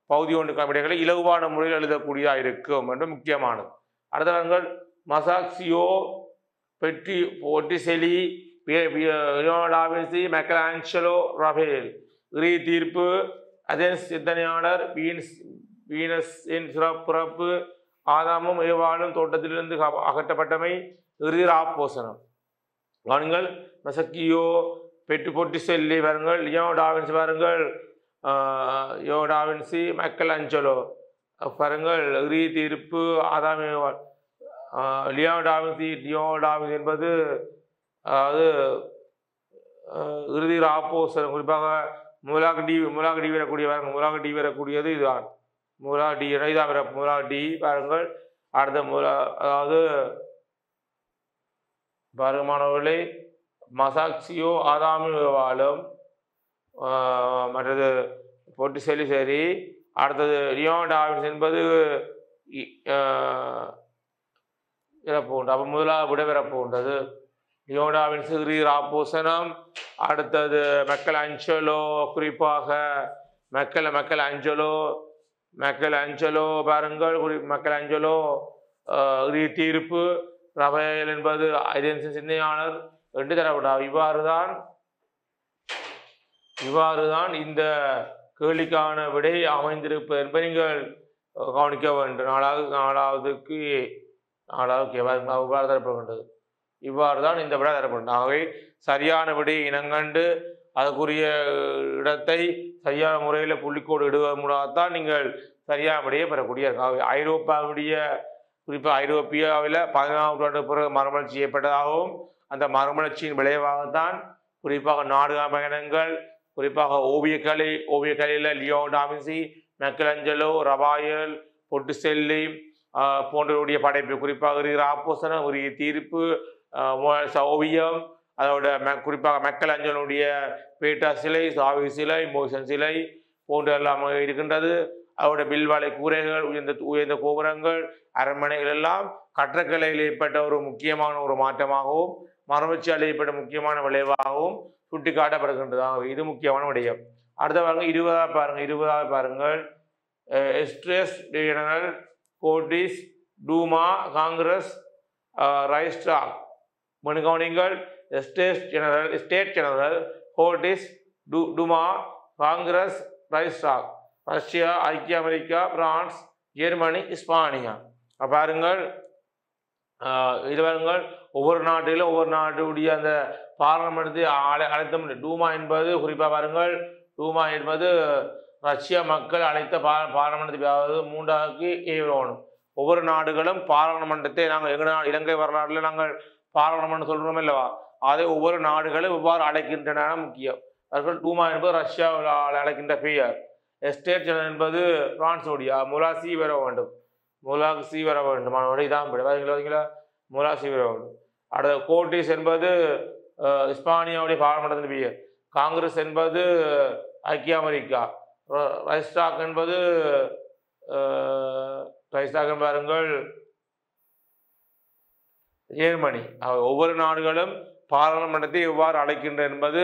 பகுதி ஒன்று விடைகளை இலகுவான முறையில் எழுதக்கூடியதாக இருக்கும் என்று முக்கியமானது. அடுத்தவர்கள் மசாக்சியோ, பொட்டிசெலி, லியோனார்டோ, மைக்கேலாஞ்சலோ, ரஃபேல். இறுதி தீர்ப்பு, அதென்ஸ் சிந்தனையாளர், வீனஸின் பிறப்பு, ஆதாமும் ஏவாளும் தோட்டத்திலிருந்து அகற்றப்பட்டமை, இறுதி ராப்போசனம். கவனிங்கள், மசக்கியோ, பொட்டிசெல்லி பாருங்கள், லியோனார்டோ பாருங்கள், லியோனார்டோ, மைக்கேலாஞ்சலோ பாருங்கள், இறுதி தீர்ப்பு, ஆதாம் ஏவாள். லியோனார்டோ என்பது அதாவது இறுதி ராப்போசனம். குறிப்பாக மூலாக டி வரக்கூடிய மூலாக டி வரக்கூடியது இதுதான். மூலாக டி இதான் மூலாக டி பாருங்கள். அடுத்த அதாவது பாருமானவர்களே, மசாக்சியோ, ஆதாமியும், மற்றது பொட்டிசெல்லி சரி. அடுத்தது லியோனார்டோ என்பது இறப்பு உண்டு. அப்போ முதலாக விடவிறப்பு உண்டது. லியோனார்டோவின் சிறு ராப்போசனம். அடுத்தது மைக்கேலாஞ்சலோ, குறிப்பாக மைக்கேலாஞ்சலோ பாருங்கள், மைக்கேலாஞ்சலோ இறுதி தீர்ப்பு. ரஃபேல் என்பது ஐதென்ஸின் சிந்தனையாளர் என்று தரப்பட்டார். இவ்வாறுதான் இந்த கேள்விக்கான விடை அமைந்திருப்பது என்பதை நீங்கள் கவனிக்க வேண்டும். நாலாவதுக்கு அவ்வாறு தரப்படுகின்றது. இவ்வாறு தான் இந்த விடை தரப்படுகிறது. ஆகவே சரியான விடையை இனங்கண்டு அதற்குரிய இடத்தை சரியான முறையில் புள்ளிக்கோடு இடுவதன் மூலத்தான் நீங்கள் சரியான விடையை பெறக்கூடிய. ஆகவே ஐரோப்பாவுடைய குறிப்பாக ஐரோப்பியாவில் 14ஆம் நூற்றாண்டு பிறகு மறுமலர்ச்சி செய்யப்பட்டதாகவும் அந்த மறுமலர்ச்சியின் விளைவாகத்தான் குறிப்பாக நாடக பயணங்கள், குறிப்பாக ஓவியக்கலையில் லியோனார்டோ, மைக்கேலாஞ்சலோ, ரஃபேல், பொட்டிசெல்லி போன்றவருடைய படைப்பு, குறிப்பாக ராப்போசனம், உரிய தீர்ப்பு, ஓவியம், அதோட குறிப்பாக மைக்கேலாஞ்சலோடைய பேட்டா சிலை, சாவி சிலை, மோசன் சிலை போன்ற எல்லாம் இருக்கின்றது. அதோட பில்வாலை கூரைகள், உயர்ந்த கோபுரங்கள், அரண்மனைகள் எல்லாம் கட்டடக்கலையில் ஏற்பட்ட ஒரு முக்கியமான ஒரு மாற்றமாகவும் மறுமலர்ச்சியால் ஏற்பட்ட முக்கியமான விளைவாகவும் சுட்டி காட்டப்படுகின்றது. இது முக்கியமான விடயம். அடுத்த பாருங்க 20வது பாருங்கள். Estates General, Cortes, Duma, Congress, Reichstag. கவனிங்கள், state general, Cortes, Duma, Congress, Reichstag. Russia, ஐக்கிய அமெரிக்கா, பிரான்ஸ், ஜெர்மனி, இஸ்பானியா. பாருங்கள், இது பாருங்கள், ஒவ்வொரு நாட்டிலும் ஒவ்வொரு நாட்டுடைய அந்த பார்லமெண்ட் அழைத்த டூமா என்பது குறிப்பாக பாருங்கள், டூமா என்பது ரஷ்யா மக்கள் அழைத்த பார்லமெண்ட் 3க்கு ஏறணும். ஒவ்வொரு நாடுகளும் பாராளுமன்றத்தை நாங்கள் இலங்கை வரலாற்றில் நாங்கள் பாராளுமன்றம் சொல்றோம் இல்லவா, அதை ஒவ்வொரு நாடுகளும் எவ்வாறு அழைக்கின்றன முக்கியம். அவர்கள் டூமா என்பது ரஷ்யாவில் அழைக்கின்ற பெயர், எஸ்டேட் ஜெனரல் என்பது பிரான்ஸோடைய முலாசி வர வேண்டும், முலாசி வர வேண்டும் இதான் முலாசி வர வேண்டும். அடுத்த கோர்டிஸ் என்பது இஸ்பானியாவுடைய பாராளுமன்றத்தின் பெயர். காங்கிரஸ் என்பது ஐக்கிய அமெரிக்கா. ரைஸ்டாக் என்பது பாருங்கள் ஜெர்மனி. ஒவ்வொரு நாடுகளும் பாராளுமன்றத்தை எவ்வாறு அழைக்கின்றன என்பது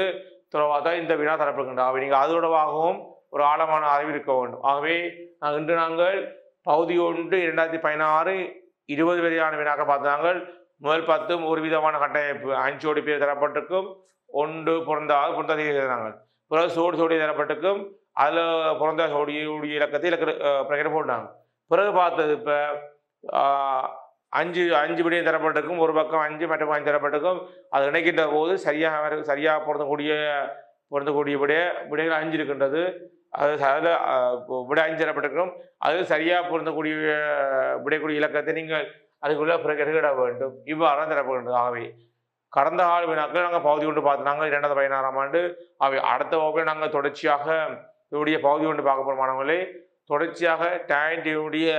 தொடர்பாக இந்த வினா தரப்படுகின்றன. அவை நீங்கள் அதோடவாகவும் ஒரு ஆழமான அறிவு இருக்க வேண்டும். ஆகவே இன்று நாங்கள் பகுதி 1 2016 20 வரையான வினாக்கள் பார்த்தாங்கள். முதல் 10 ஒரு விதமான கட்டமைப்பு 5 ஜோடி பேர் தரப்பட்டிருக்கும், 1 பொருந்தாத நாங்கள். பிறகு சோடி தரப்பட்டிருக்கும், அதில் பிறந்த சோடியுடைய இலக்கத்தை பிரகடனம் போட்டாங்க. பிறகு பார்த்தது இப்போ 5 விடையும் தரப்பட்டிருக்கும், ஒரு பக்கம் 5 மற்ற 5 தரப்பட்டிருக்கும். அது இணைக்கின்ற போது சரியாக பொருந்தக்கூடிய விடைகள் 5 இருக்கின்றது. அது அதில் விடை 5 தரப்பட்டிருக்கும், அது சரியாக பொருந்தக்கூடிய விடைக்கூடிய இலக்கத்தை நீங்கள் அதுக்குள்ளே பிரகட வேண்டும். இவ்வாறு தரப்படுகின்றது. ஆகவே கடந்த கால வினாக்கள் நாங்கள் பகுதி 1 பார்த்துனாங்க 2016ஆம் ஆண்டு. அவை அடுத்த வகுப்பில் நாங்கள் தொடர்ச்சியாக இவருடைய பகுதி 1 பார்க்க போகிற மாணவர்களே, தொடர்ச்சியாக டேண்டியுடைய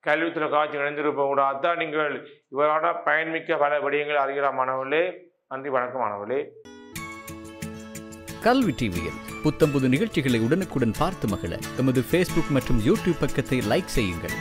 கல்வித்துறை காட்சி இணைந்திருப்பவங்களாக தான் நீங்கள் இவரோட பயன்மிக்க பல விடயங்கள் அறியலாம் மாணவர்களே. நன்றி, வணக்கம் மாணவர்களே. கல்வி டிவியில் புத்தம்புது நிகழ்ச்சிகளை உடனுக்குடன் பார்த்து மகிழ எமது Facebook மற்றும் YouTube பக்கத்தை லைக் செய்யுங்கள்.